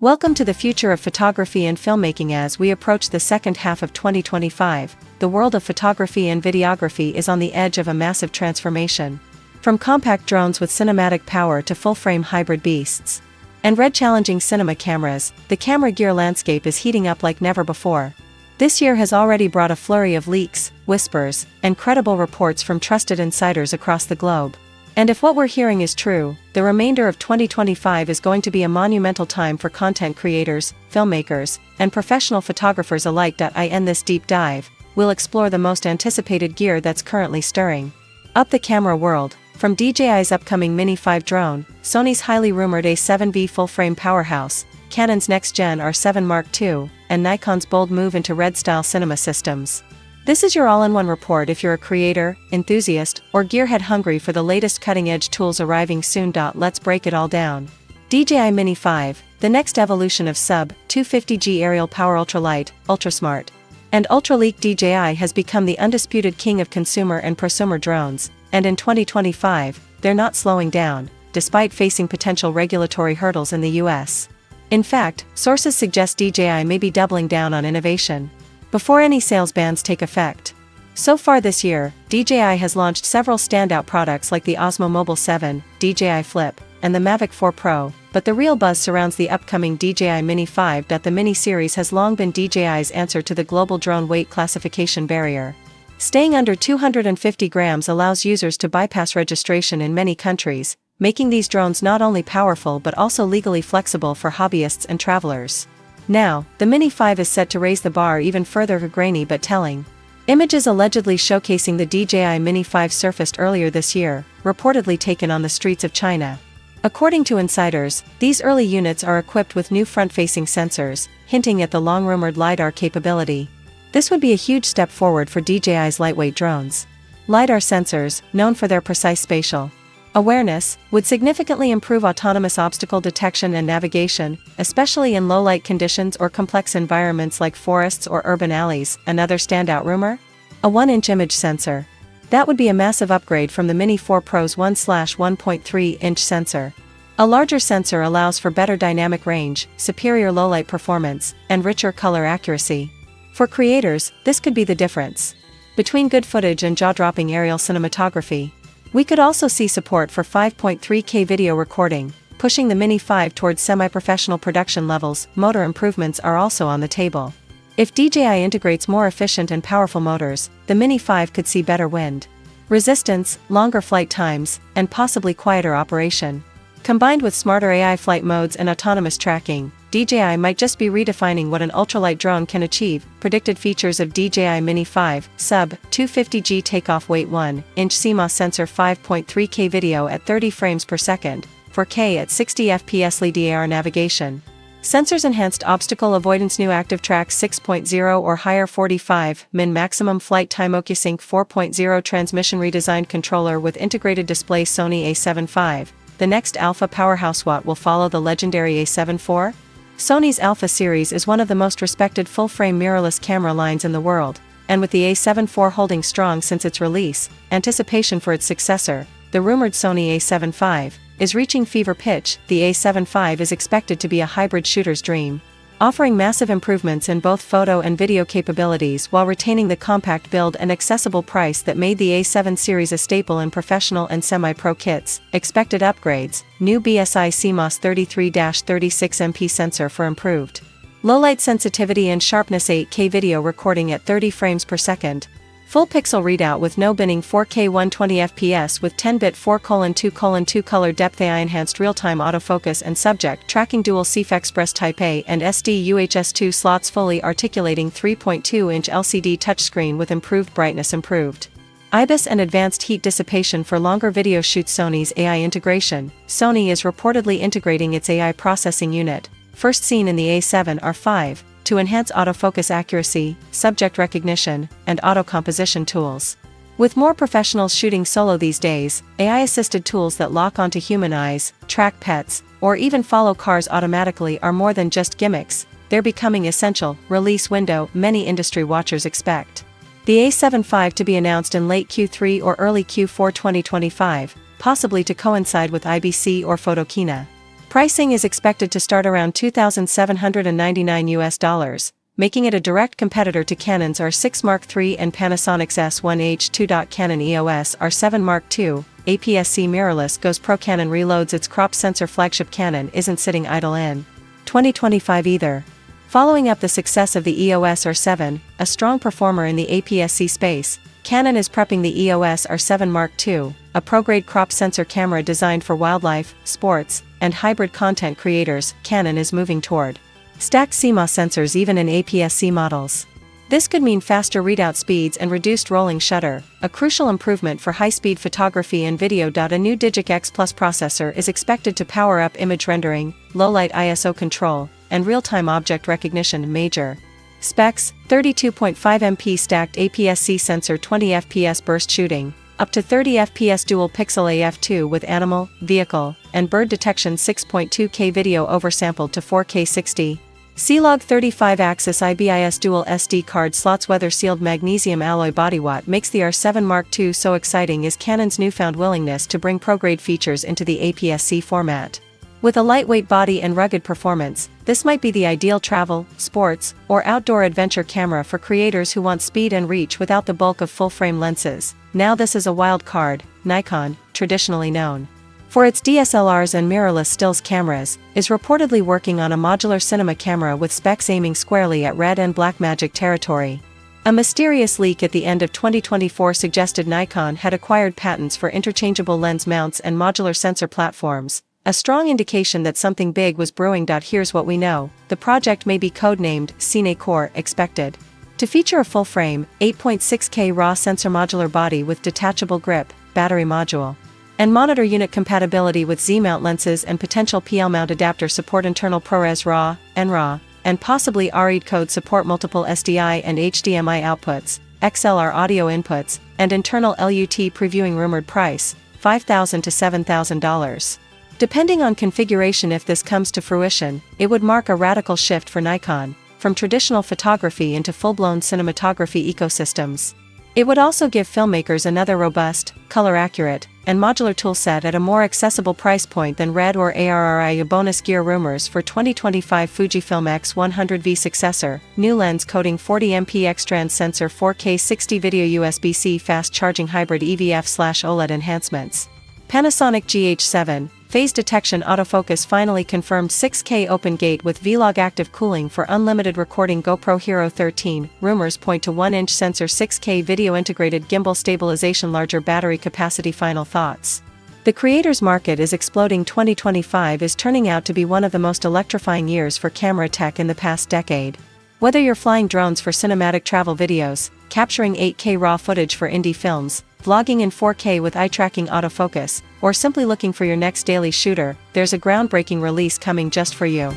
Welcome to the future of photography and filmmaking. As we approach the second half of 2025, the world of photography and videography is on the edge of a massive transformation. From compact drones with cinematic power to full-frame hybrid beasts and red-challenging cinema cameras, the camera gear landscape is heating up like never before. This year has already brought a flurry of leaks, whispers, and credible reports from trusted insiders across the globe. And if what we're hearing is true, the remainder of 2025 is going to be a monumental time for content creators, filmmakers, and professional photographers alike. In this deep dive, we'll explore the most anticipated gear that's currently stirring up the camera world, from DJI's upcoming Mini 5 drone, Sony's highly rumored A7V full-frame powerhouse, Canon's next-gen R7 Mark II, and Nikon's bold move into red-style cinema systems. This is your all-in-one report if you're a creator, enthusiast, or gearhead hungry for the latest cutting-edge tools arriving soon. Let's break it all down. DJI Mini 5, the next evolution of sub-250G aerial power ultralight, ultrasmart, and ultraleak. DJI has become the undisputed king of consumer and prosumer drones, and in 2025, they're not slowing down, despite facing potential regulatory hurdles in the US. In fact, sources suggest DJI may be doubling down on innovation before any sales bans take effect. So far this year, DJI has launched several standout products like the Osmo Mobile 7, DJI Flip, and the Mavic 4 Pro, but the real buzz surrounds the upcoming DJI Mini 5. The Mini series has long been DJI's answer to the global drone weight classification barrier. Staying under 250 grams allows users to bypass registration in many countries, making these drones not only powerful but also legally flexible for hobbyists and travelers. Now, the Mini 5 is set to raise the bar even further. Grainy but telling images allegedly showcasing the DJI Mini 5 surfaced earlier this year, reportedly taken on the streets of China. According to insiders, these early units are equipped with new front-facing sensors, hinting at the long-rumored LiDAR capability. This would be a huge step forward for DJI's lightweight drones. LiDAR sensors, known for their precise spatial awareness, would significantly improve autonomous obstacle detection and navigation, especially in low-light conditions or complex environments like forests or urban alleys. Another standout rumor? A 1-inch image sensor. That would be a massive upgrade from the Mini 4 Pro's 1/1.3-inch sensor. A larger sensor allows for better dynamic range, superior low-light performance, and richer color accuracy. For creators, this could be the difference between good footage and jaw-dropping aerial cinematography. We could also see support for 5.3K video recording, pushing the Mini 5 towards semi-professional production levels. Motor improvements are also on the table. If DJI integrates more efficient and powerful motors, the Mini 5 could see better wind resistance, longer flight times, and possibly quieter operation. Combined with smarter AI flight modes and autonomous tracking, DJI might just be redefining what an ultralight drone can achieve. Predicted features of DJI Mini 5, sub-250G takeoff weight, 1-inch CMOS sensor, 5.3K video at 30 frames per second, 4K at 60 FPS, LiDAR navigation sensors, enhanced obstacle avoidance, new active track 6.0 or higher, 45 min maximum flight time, OcuSync 4.0 transmission, redesigned controller with integrated display. Sony A7V, the next alpha powerhouse. What will follow the legendary A7 IV? Sony's Alpha series is one of the most respected full-frame mirrorless camera lines in the world, and with the A7 IV holding strong since its release, anticipation for its successor, the rumored Sony A7V, is reaching fever pitch. The A7V is expected to be a hybrid shooter's dream, offering massive improvements in both photo and video capabilities while retaining the compact build and accessible price that made the A7 series a staple in professional and semi-pro kits. Expected upgrades: new BSI CMOS 33-36MP sensor for improved low-light sensitivity and sharpness, 8K video recording at 30 frames per second, full pixel readout with no binning, 4K 120 FPS with 10-bit 4:2:2 color depth, AI enhanced real-time autofocus and subject tracking, dual CF Express Type A and SD UHS-2 slots, fully articulating 3.2-inch LCD touchscreen with improved brightness, improved IBIS, and advanced heat dissipation for longer video shoots. Sony's AI integration. Sony is reportedly integrating its AI processing unit, first seen in the A7 R5, to enhance autofocus accuracy, subject recognition, and auto-composition tools. With more professionals shooting solo these days, AI-assisted tools that lock onto human eyes, track pets, or even follow cars automatically are more than just gimmicks. They're becoming essential. Release window: many industry watchers expect the A7V to be announced in late Q3 or early Q4 2025, possibly to coincide with IBC or Photokina. Pricing is expected to start around $2,799, making it a direct competitor to Canon's R6 Mark III and Panasonic's S1H2. Canon EOS R7 Mark II, APS-C mirrorless goes pro. Canon reloads its crop sensor. Flagship Canon isn't sitting idle in 2025 either. Following up the success of the EOS R7, a strong performer in the APS-C space, Canon is prepping the EOS R7 Mark II, a pro-grade crop sensor camera designed for wildlife, sports, and hybrid content creators. Canon is moving toward stacked CMOS sensors even in APS-C models. This could mean faster readout speeds and reduced rolling shutter, a crucial improvement for high-speed photography and video. A new DJI X Plus processor is expected to power up image rendering, low-light ISO control, and real-time object recognition. Major specs: 32.5 MP stacked APS-C sensor, 20 fps burst shooting, up to 30 fps dual pixel AF2 with animal, vehicle, and bird detection, 6.2K video oversampled to 4K 60. C-Log 35-axis IBIS dual SD card slots. Weather-sealed magnesium alloy bodywatt makes the R7 Mark II so exciting is Canon's newfound willingness to bring pro-grade features into the APS-C format. With a lightweight body and rugged performance, this might be the ideal travel, sports, or outdoor adventure camera for creators who want speed and reach without the bulk of full-frame lenses. Now this is a wild card. Nikon, traditionally known for its DSLRs and mirrorless stills cameras, is reportedly working on a modular cinema camera with specs aiming squarely at red and blackmagic territory. A mysterious leak at the end of 2024 suggested Nikon had acquired patents for interchangeable lens mounts and modular sensor platforms, a strong indication that something big was brewing. Here's what we know: the project may be codenamed Cine Core, expected to feature a full-frame, 8.6K RAW sensor modular body with detachable grip, battery module, and monitor unit compatibility with Z-mount lenses and potential PL-mount adapter support, internal ProRes RAW, NRAW, and possibly RED code support, multiple SDI and HDMI outputs, XLR audio inputs, and internal LUT. Previewing rumored price, $5,000 to $7,000. Depending on configuration. If this comes to fruition, it would mark a radical shift for Nikon, from traditional photography into full-blown cinematography ecosystems. It would also give filmmakers another robust, color-accurate, and modular toolset at a more accessible price point than RED or ARRI. Bonus gear rumors for 2025 Fujifilm X100V successor, new lens coating, 40MP X-Trans sensor, 4K 60 video, USB-C fast charging, hybrid EVF/OLED enhancements. Panasonic GH7, phase detection autofocus finally confirmed, 6K open gate with V-Log active cooling for unlimited recording. GoPro Hero 13, rumors point to 1-inch sensor, 6K video, integrated gimbal stabilization, larger battery capacity. Final thoughts: the creators market is exploding. 2025 is turning out to be one of the most electrifying years for camera tech in the past decade. Whether you're flying drones for cinematic travel videos, capturing 8K RAW footage for indie films, vlogging in 4K with eye-tracking autofocus, or simply looking for your next daily shooter, there's a groundbreaking release coming just for you.